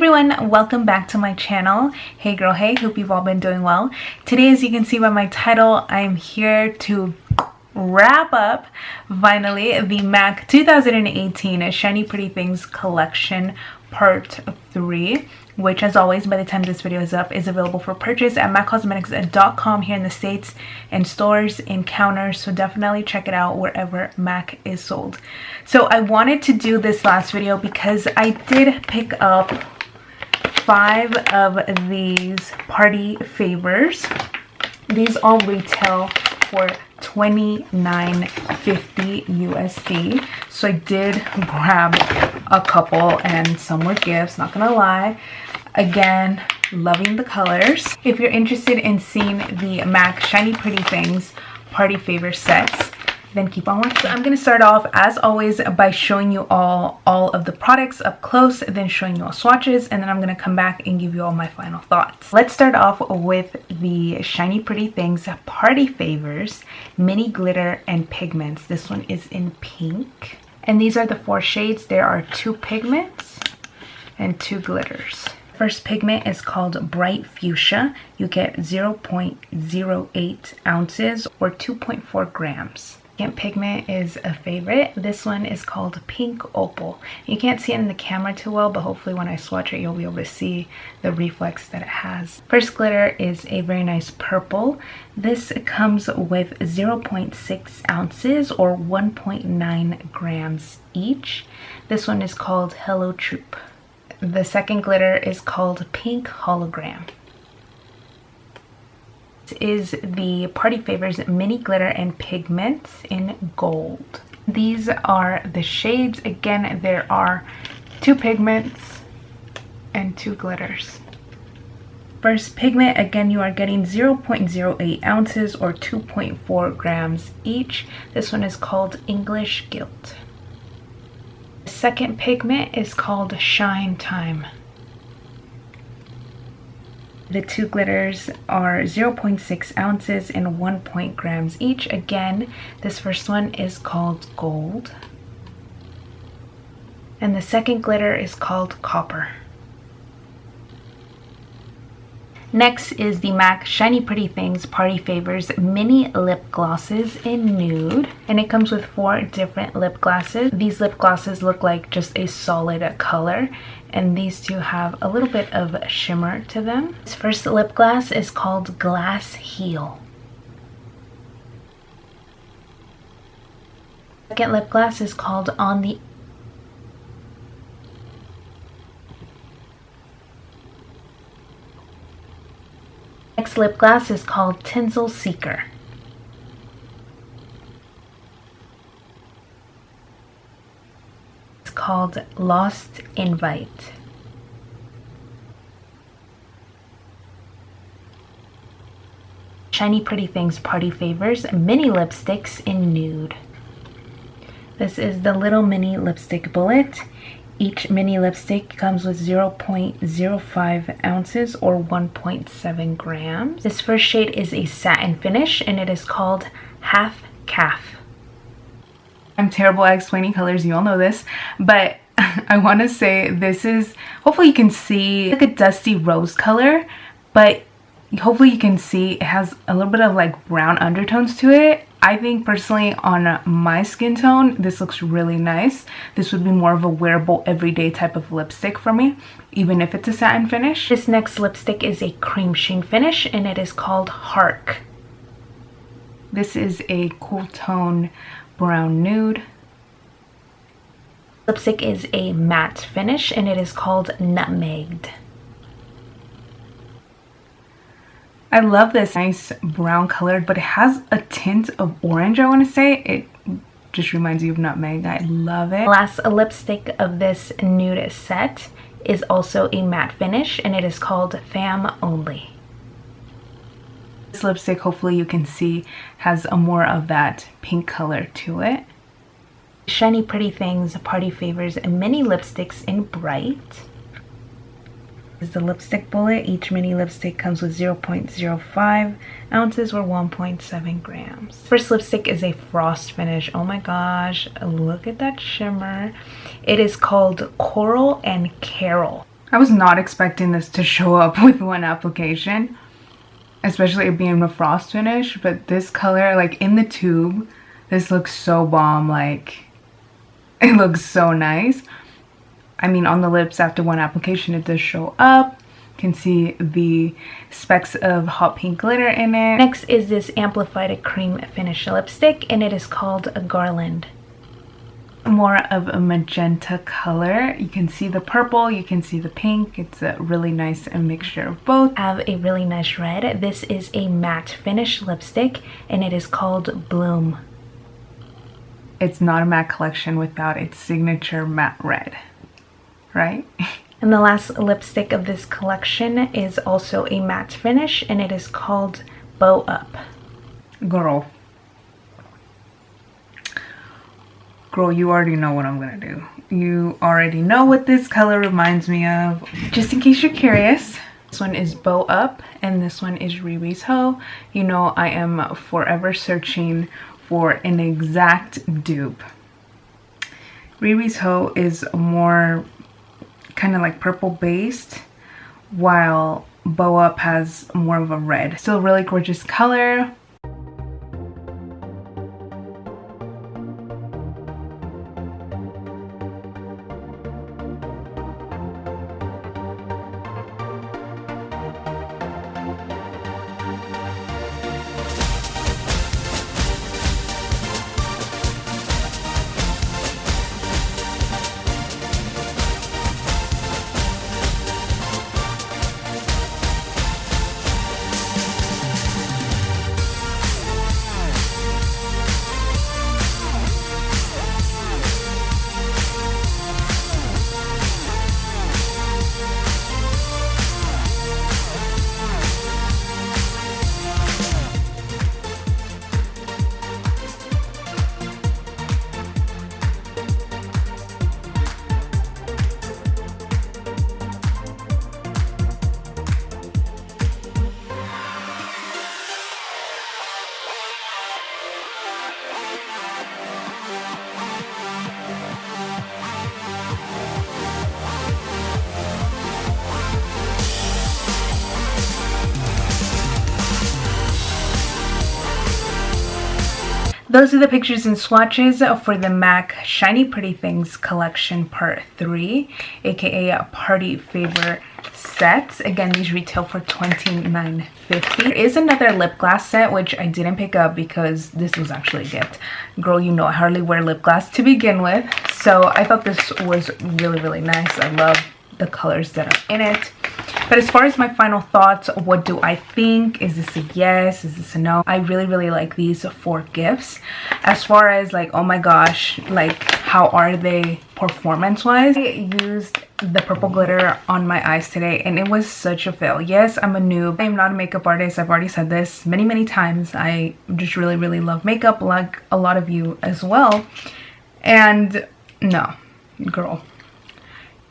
everyone, welcome back to my channel. Hey girl, hey, hope you've all been doing well. Today, as you can see by my title, I am here to wrap up finally the MAC 2018 Shiny Pretty Things collection part 3, which as always by the time this video is up is available for purchase at maccosmetics.com here in the States and stores and counters, so definitely check it out wherever MAC is sold. So I wanted to do this last video because I did pick up 5 of these party favors. These all retail for $29.50 USD. So I did grab a couple and some were gifts, not gonna lie. Again, loving the colors. If you're interested in seeing the MAC Shiny Pretty Things party favor sets, then keep on watching. So I'm going to start off as always by showing you all of the products up close, then showing you all swatches, and then I'm going to come back and give you all my final thoughts. Let's start off with the Shiny Pretty Things party favors mini glitter and pigments. This one is in pink, and these are the 4 shades. There are 2 pigments and 2 glitters. First pigment is called Bright Fuchsia. You get 0.08 ounces or 2.4 grams. Second pigment is a favorite. This one is called Pink Opal. You can't see it in the camera too well, but hopefully when I swatch it, you'll be able to see the reflex that it has. First glitter is a very nice purple. This comes with 0.6 ounces or 1.9 grams each. This one is called Hello Troop. The second glitter is called Pink Hologram. This is the Party Favors Mini Glitter and Pigments in gold. These are the shades. Again, there are 2 pigments and 2 glitters. First pigment, again, you are getting 0.08 ounces or 2.4 grams each. This one is called English Gilt. The second pigment is called Shine Time. The 2 glitters are 0.6 ounces and 1 grams each. Again, this first one is called Gold. And the second glitter is called Copper. Next is the MAC Shiny Pretty Things Party Favors Mini Lip Glosses in Nude. And it comes with 4 different lip glosses. These lip glosses look like just a solid color. And these 2 have a little bit of shimmer to them. This first lip gloss is called Glass Heel. Second lip gloss is called On the Next lip gloss is called Tinsel Seeker. It's called Lost Invite. Shiny Pretty Things Party Favors Mini Lipsticks in Nude. This is the little mini lipstick bullet. Each mini lipstick comes with 0.05 ounces or 1.7 grams. This first shade is a satin finish and it is called Half Calf. I'm terrible at explaining colors, you all know this, but I want to say this is, hopefully you can see, like a dusty rose color, but hopefully you can see it has a little bit of like brown undertones to it. I think personally on my skin tone, this looks really nice. This would be more of a wearable everyday type of lipstick for me, even if it's a satin finish. This next lipstick is a cream sheen finish and it is called Hark. This is a cool tone brown nude. Lipstick is a matte finish and it is called Nutmegged. I love this nice brown colored, but it has a tint of orange, I want to say. It just reminds you of nutmeg. I love it. Last lipstick of this nude set is also a matte finish and it is called Fam Only. This lipstick, hopefully you can see, has a more of that pink color to it. Shiny Pretty Things Party Favors Mini Lipsticks in Bright. Is the lipstick bullet. Each mini lipstick comes with 0.05 ounces or 1.7 grams. First lipstick is a frost finish. Oh my gosh, look at that shimmer. It is called Coral and Carol. I was not expecting this to show up with one application, especially it being a frost finish, but this color, like in the tube, this looks so bomb. Like, it looks so nice. I mean, on the lips after one application, it does show up. You can see the specks of hot pink glitter in it. Next is this amplified cream finish lipstick, and it is called a Garland. More of a magenta color. You can see the purple, you can see the pink. It's a really nice mixture of both. I have a really nice red. This is a matte finish lipstick, and it is called Bloom. It's not a matte collection without its signature matte red, right? And the last lipstick of this collection is also a matte finish, and it is called Bow Up. Girl, you already know what I'm gonna do. You already know what this color reminds me of. Just in case you're curious, this one is Bow Up, and this one is Riri's Hoe. You know I am forever searching for an exact dupe. Riri's Hoe is more kind of like purple based, while Bow Up has more of a red. Still really gorgeous color. Those are the pictures and swatches for the MAC Shiny Pretty Things collection part 3, aka Party Favor sets. Again, these retail for $29.50. There is another lip gloss set which I didn't pick up because this was actually a gift. Girl, you know I hardly wear lip gloss to begin with, so I thought this was really nice. I love the colors that are in it. But as far as my final thoughts, what do I think? Is this a yes? Is this a no? I really like these 4 gifts. As far as like, oh my gosh, like how are they performance wise? I used the purple glitter on my eyes today and it was such a fail. Yes, I'm a noob. I am not a makeup artist. I've already said this many times. I just really love makeup, like a lot of you as well. And no, girl.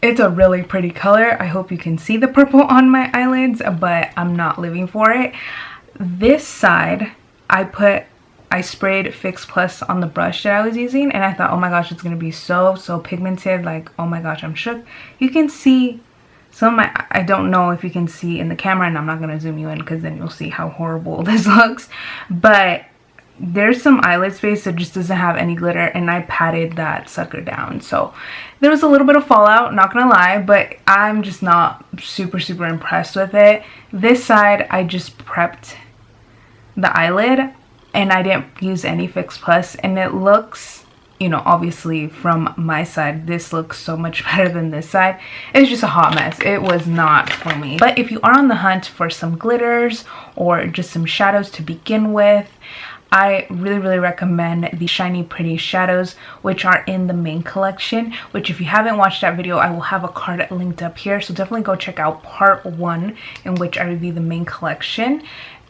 It's a really pretty color. I hope you can see the purple on my eyelids, but I'm not living for it. This side, I sprayed Fix Plus on the brush that I was using, and I thought, oh my gosh, it's gonna be so pigmented. Like, oh my gosh, I'm shook. You can see some of my, I don't know if you can see in the camera, and I'm not gonna zoom you in because then you'll see how horrible this looks. But there's some eyelid space that just doesn't have any glitter, and I patted that sucker down. So there was a little bit of fallout, not gonna lie, but I'm just not super impressed with it. This side, I just prepped the eyelid and I didn't use any Fix Plus, and it looks, you know, obviously from my side, this looks so much better than this side. It's just a hot mess. It was not for me. But if you are on the hunt for some glitters or just some shadows to begin with, I really recommend the Shiny Pretty shadows, which are in the main collection, which if you haven't watched that video, I will have a card linked up here. So definitely go check out part 1 in which I review the main collection.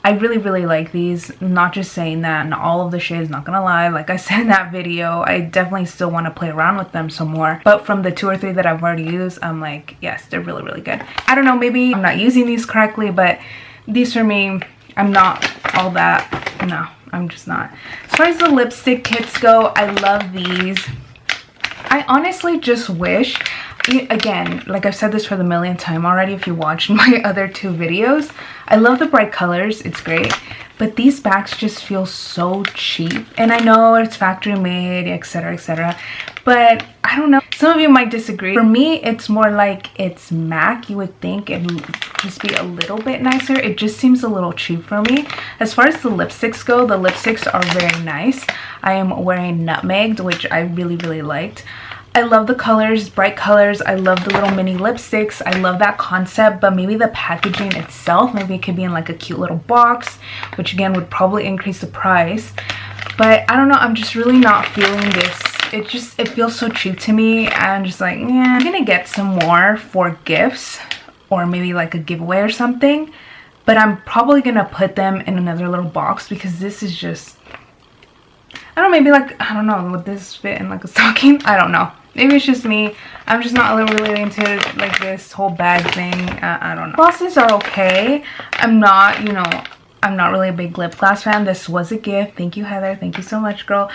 I really like these. Not just saying that, and all of the shades, not gonna lie, like I said in that video, I definitely still want to play around with them some more. But from the 2 or 3 that I've already used, I'm like, yes, they're really good. I don't know, maybe I'm not using these correctly, but these for me, I'm not all that, no. I'm just not. As far as the lipstick kits go, I love these. I honestly just wish again, like I've said this for the millionth time already if you watched my other 2 videos, I love the bright colors, it's great, but these bags just feel so cheap. And I know it's factory made, etc, etc, but I don't know, some of you might disagree. For me, it's more like it's MAC. You would think it would just be a little bit nicer. It just seems a little cheap for me. As far as the lipsticks go, the lipsticks are very nice. I am wearing Nutmegged, which I really liked. I love the colors, bright colors. I love the little mini lipsticks. I love that concept, but maybe the packaging itself, maybe it could be in like a cute little box, which again would probably increase the price. But I don't know, I'm just really not feeling this. It feels so cheap to me. I'm just like, yeah, I'm gonna get some more for gifts or maybe like a giveaway or something, but I'm probably gonna put them in another little box because this is just, I don't know, maybe like, I don't know, would this fit in like a stocking? I don't know. Maybe it's just me. I'm just not really into like this whole bag thing. I don't know. Glosses are okay. I'm not, you know, I'm not really a big lip gloss fan. This was a gift. Thank you, Heather. Thank you so much, girl.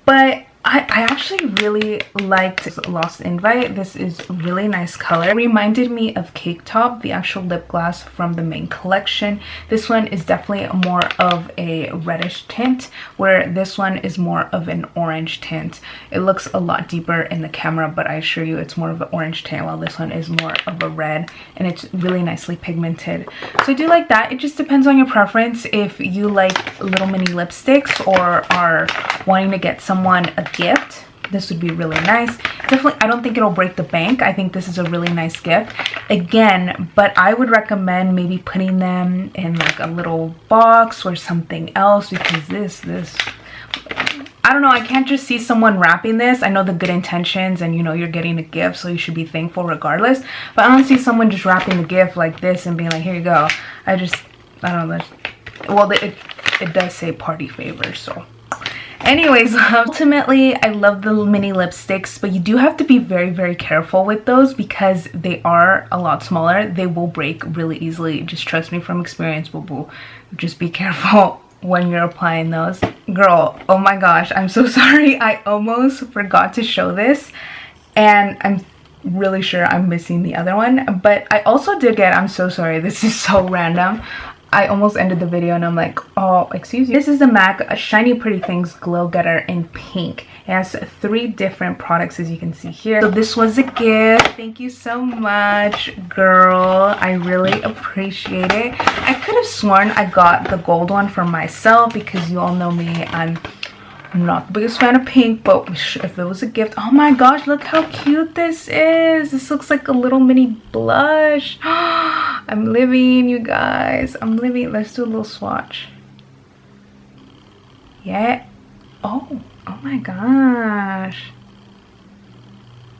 But I actually really liked Lost Invite. This is a really nice color. It reminded me of Cake Top, the actual lip gloss from the main collection. This one is definitely more of a reddish tint, where this one is more of an orange tint. It looks a lot deeper in the camera, but I assure you it's more of an orange tint, while this one is more of a red, and it's really nicely pigmented. So I do like that. It just depends on your preference. If you like little mini lipsticks or are wanting to get someone a gift, this would be really nice. Definitely, I don't think it'll break the bank. I think this is a really nice gift again, but I would recommend maybe putting them in like a little box or something else, because this I don't know, I can't just see someone wrapping this. I know the good intentions and you know you're getting a gift, so you should be thankful regardless, but I don't see someone just wrapping the gift like this and being like, here you go. I don't know. Well, it does say party favors, so anyways, ultimately I love the mini lipsticks, but you do have to be very careful with those because they are a lot smaller. They will break really easily. Just trust me from experience, boo boo. Just be careful when you're applying those. Girl, oh my gosh, I'm so sorry. I almost forgot to show this, and I'm really sure I'm missing the other one, but I also did get, I'm so sorry, this is so random. I almost ended the video and I'm like, oh, excuse you. This is the MAC Shiny Pretty Things Glow Getter in pink. It has 3 different products, as you can see here. So this was a gift. Thank you so much, girl. I really appreciate it. I could have sworn I got the gold one for myself because you all know me. I'm not the biggest fan of pink, but if it was a gift, oh my gosh, look how cute this is. This looks like a little mini blush. I'm living, you guys. I'm living. Let's do a little swatch. Yeah. Oh my gosh.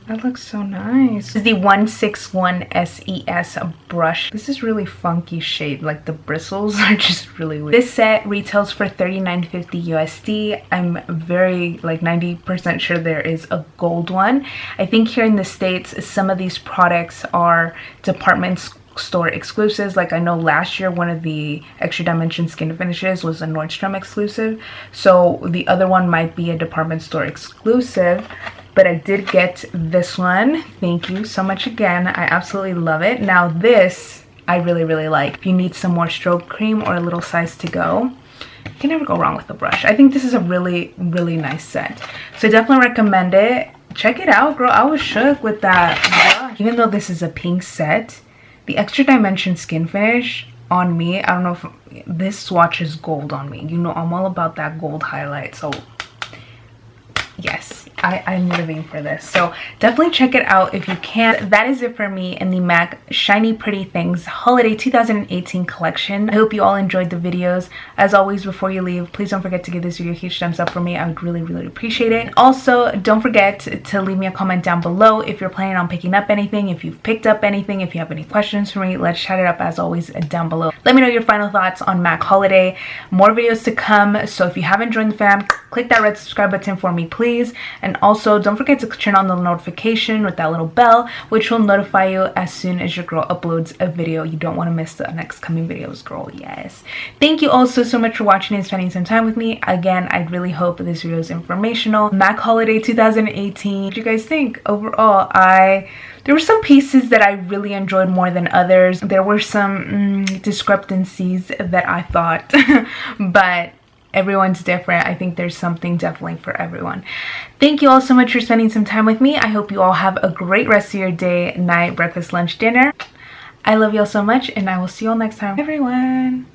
That looks so nice. This is the 161 SES brush. This is really funky shade. Like the bristles are just really weird. This set retails for $39.50 USD. I'm very like 90% sure there is a gold one. I think here in the States, some of these products are department store exclusives. Like I know last year one of the Extra Dimension skin finishes was a Nordstrom exclusive. So the other one might be a department store exclusive. But I did get this one. Thank you so much again. I absolutely love it. Now this, I really like. If you need some more stroke cream or a little size to go, you can never go wrong with the brush. I think this is a really nice set. So I definitely recommend it. Check it out, girl. I was shook with that brush. Even though this is a pink set, the Extra Dimension skin finish on me, I don't know if this swatch is gold on me. You know, I'm all about that gold highlight. So yes, I'm living for this. So definitely check it out if you can. That is it for me in the MAC Shiny Pretty Things Holiday 2018 collection. I hope you all enjoyed the videos. As always, before you leave, please don't forget to give this video a huge thumbs up for me. I would really appreciate it. Also, don't forget to leave me a comment down below if you're planning on picking up anything, if you've picked up anything, if you have any questions for me. Let's chat it up as always down below. Let me know your final thoughts on MAC Holiday. More videos to come, so if you haven't joined the fam, click that red subscribe button for me, please. And And also don't forget to turn on the notification with that little bell, which will notify you as soon as your girl uploads a video. You don't want to miss the next coming videos, girl. Yes. Thank you all so much for watching and spending some time with me. Again, I really hope this video is informational. MAC Holiday 2018. What do you guys think? Overall, there were some pieces that I really enjoyed more than others. There were some discrepancies that I thought, but everyone's different. I think there's something definitely for everyone. Thank you all so much for spending some time with me. I hope you all have a great rest of your day, night, breakfast, lunch, dinner. I love you all so much, and I will see you all next time. Everyone.